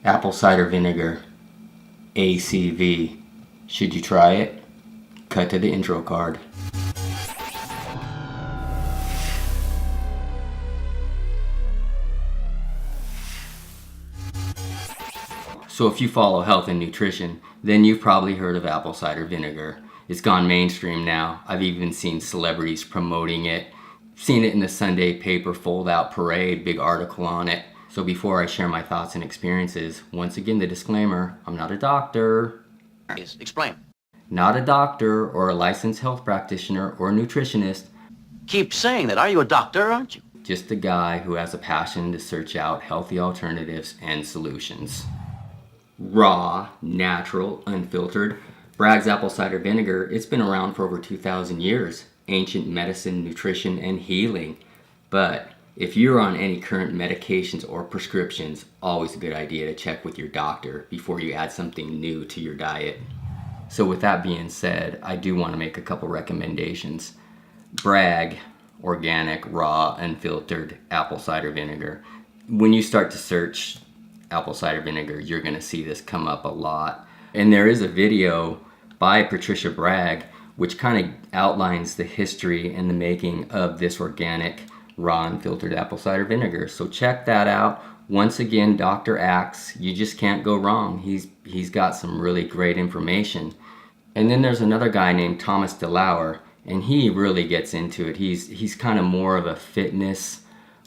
Apple cider vinegar, ACV. Should you try it? Cut to the intro card. So if you follow health and nutrition, then you've probably heard of apple cider vinegar. It's gone mainstream now. I've even seen celebrities promoting it. Seen it in the Sunday paper fold-out parade, big article on it. So before I share my thoughts and experiences, once again the disclaimer, I'm not a doctor. Explain. Not a doctor or a licensed health practitioner or nutritionist. Keep saying that. Are you a doctor, aren't you? Just a guy who has a passion to search out healthy alternatives and solutions. Raw, natural, unfiltered, Bragg's apple cider vinegar, it's been around for over 2,000 years. Ancient medicine, nutrition, and healing. But if you're on any current medications or prescriptions, always a good idea to check with your doctor before you add something new to your diet. So with that being said, I do want to make a couple recommendations. Bragg, organic, raw, unfiltered apple cider vinegar. When you start to search apple cider vinegar, you're going to see this come up a lot. And there is a video by Partircia Bragg which kind of outlines the history and the making of this organic, raw, unfiltered apple cider vinegar. So check that out. Once again, Dr. Axe, you just can't go wrong. He's got some really great information. And then there's another guy named Thomas DeLauer, and he really gets into it. He's kind of more of a fitness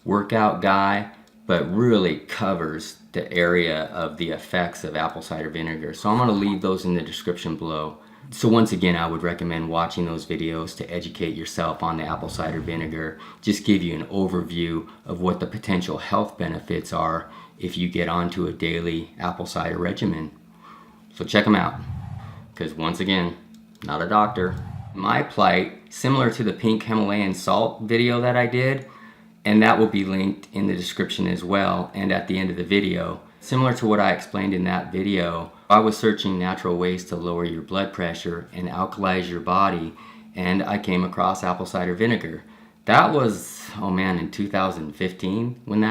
workout guy, but really covers the area of the effects of apple cider vinegar. So I'm going to leave those in the description below. So once again, I would recommend watching those videos to educate yourself on the apple cider vinegar. Just give you an overview of what the potential health benefits are if you get onto a daily apple cider regimen. So check them out, because once again, not a doctor. My plight, similar to the pink Himalayan salt video that I did, and that will be linked in the description as well and at the end of the video. Similar to what I explained in that video, I was searching natural ways to lower your blood pressure and alkalize your body, and I came across apple cider vinegar. That was, oh man, in 2015 when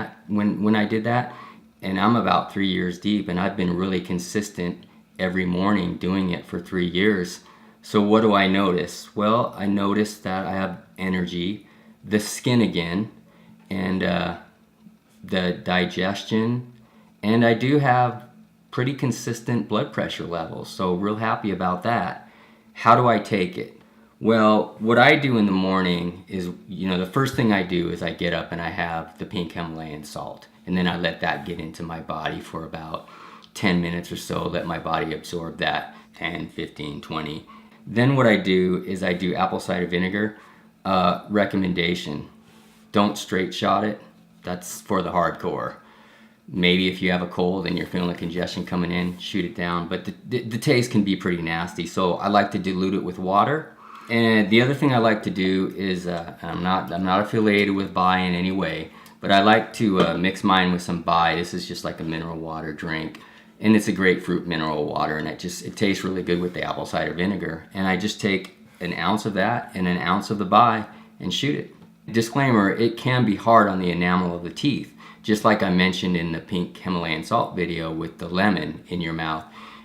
I did that, and I'm about 3 years deep, and I've been really consistent every morning doing it for 3 years. So what do I notice? Well, I noticed that I have energy, the skin again, and the digestion, and I do have pretty consistent blood pressure levels, so real happy about that. How do I take it? Well, what I do in the morning is, the first thing I do is I get up and I have the pink Himalayan salt, and then I let that get into my body for about 10 minutes or so, let my body absorb that, 10, 15, 20. Then what I do is I do apple cider vinegar. Recommendation, don't straight shot it. That's for the hardcore. Maybe if you have a cold and you're feeling a congestion coming in, shoot it down. But the taste can be pretty nasty, so I like to dilute it with water. And the other thing I like to do is, I'm not affiliated with Bai in any way, but I like to mix mine with some Bai. This is just like a mineral water drink, and it's a grapefruit mineral water, and it tastes really good with the apple cider vinegar. And I just take an ounce of that and an ounce of the Bai and shoot it. Disclaimer, it can be hard on the enamel of the teeth. Just like I mentioned in the pink Himalayan salt video with the lemon in your mouth.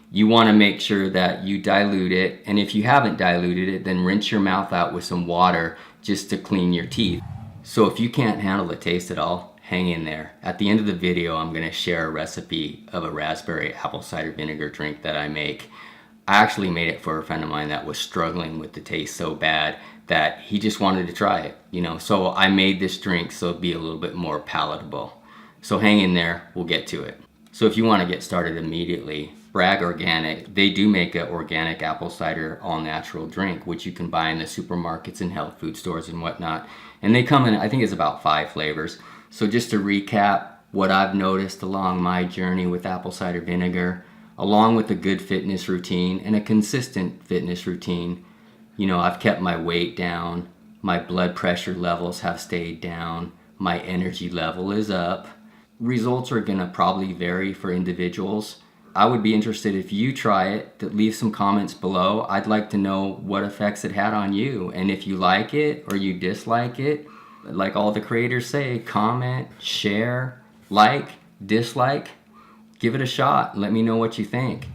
You want to make sure that you dilute it, and if you haven't diluted it, then rinse your mouth out with some water just to clean your teeth. So if you can't handle the taste at all, hang in there. At the end of the video, I'm going to share a recipe of a raspberry apple cider vinegar drink that I make. I actually made it for a friend of mine that was struggling with the taste so bad that he just wanted to try it, So I made this drink so it'd be a little bit more palatable. So hang in there, we'll get to it. So if you want to get started immediately, Bragg Organic, they do make an organic apple cider all-natural drink, which you can buy in the supermarkets and health food stores and whatnot. And they come in, I think it's about 5 flavors. So just to recap what I've noticed along my journey with apple cider vinegar, along with a good fitness routine and a consistent fitness routine, I've kept my weight down, my blood pressure levels have stayed down, my energy level is up. Results are going to probably vary for individuals. I would be interested if you try it, to leave some comments below. I'd like to know what effects it had on you, and if you like it or you dislike it. Like all the creators say, comment, share, like, dislike. Give it a shot. Let me know what you think.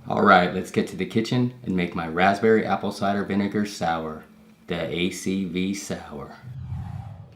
Alright, let's get to the kitchen and make my raspberry apple cider vinegar sour. The ACV Sour.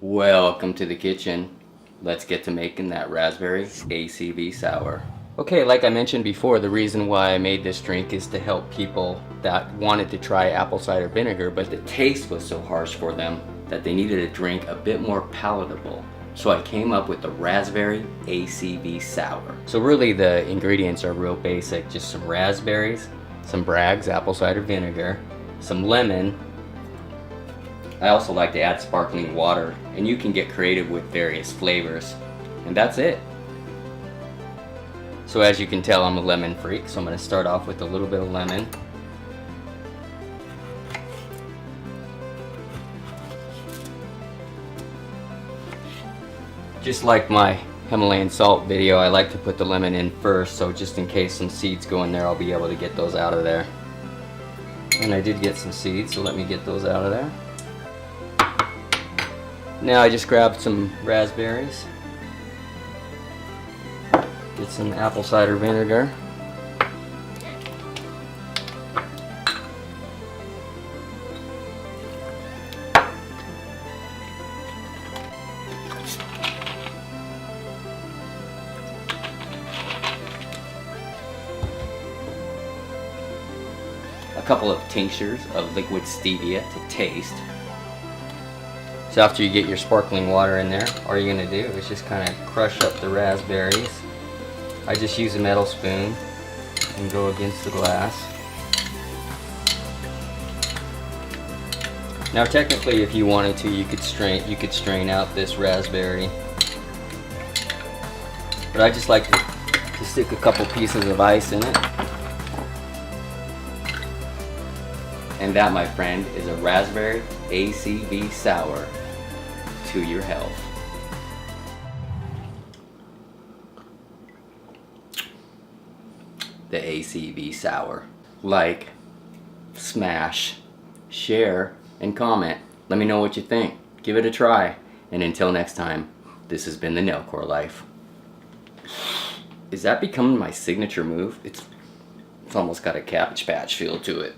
Welcome to the kitchen. Let's get to making that raspberry ACV Sour. Okay, like I mentioned before, the reason why I made this drink is to help people that wanted to try apple cider vinegar, but the taste was so harsh for them that they needed a drink a bit more palatable. So I came up with the raspberry ACV Sour. So really the ingredients are real basic, just some raspberries, some Bragg's apple cider vinegar, some lemon. I also like to add sparkling water, and you can get creative with various flavors. And that's it. So as you can tell, I'm a lemon freak, so I'm going to start off with a little bit of lemon. Just like my Himalayan salt video, I like to put the lemon in first, so just in case some seeds go in there, I'll be able to get those out of there. And I did get some seeds, so let me get those out of there. Now I just grabbed some raspberries. Get some apple cider vinegar. A couple of tinctures of liquid stevia to taste. So after you get your sparkling water in there, all you're going to do is just kind of crush up the raspberries. I just use a metal spoon and go against the glass. Now technically if you wanted to, you could strain out this raspberry. But I just like to stick a couple pieces of ice in it. And that, my friend, is a raspberry ACV Sour. To your health. The ACV Sour. Like, smash, share, and comment. Let me know what you think. Give it a try. And until next time, this has been the Nelcore Life. Is that becoming my signature move? It's almost got a Cabbage Patch feel to it.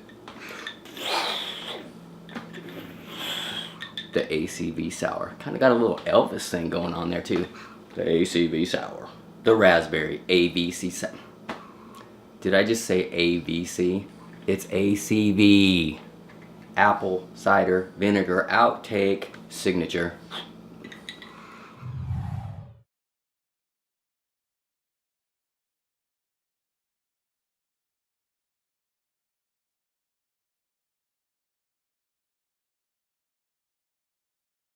The ACV Sour. Kind of got a little Elvis thing going on there too. The ACV Sour. The raspberry AVC Sour. Did I just say AVC? It's ACV. Apple Cider Vinegar Outtake Signature.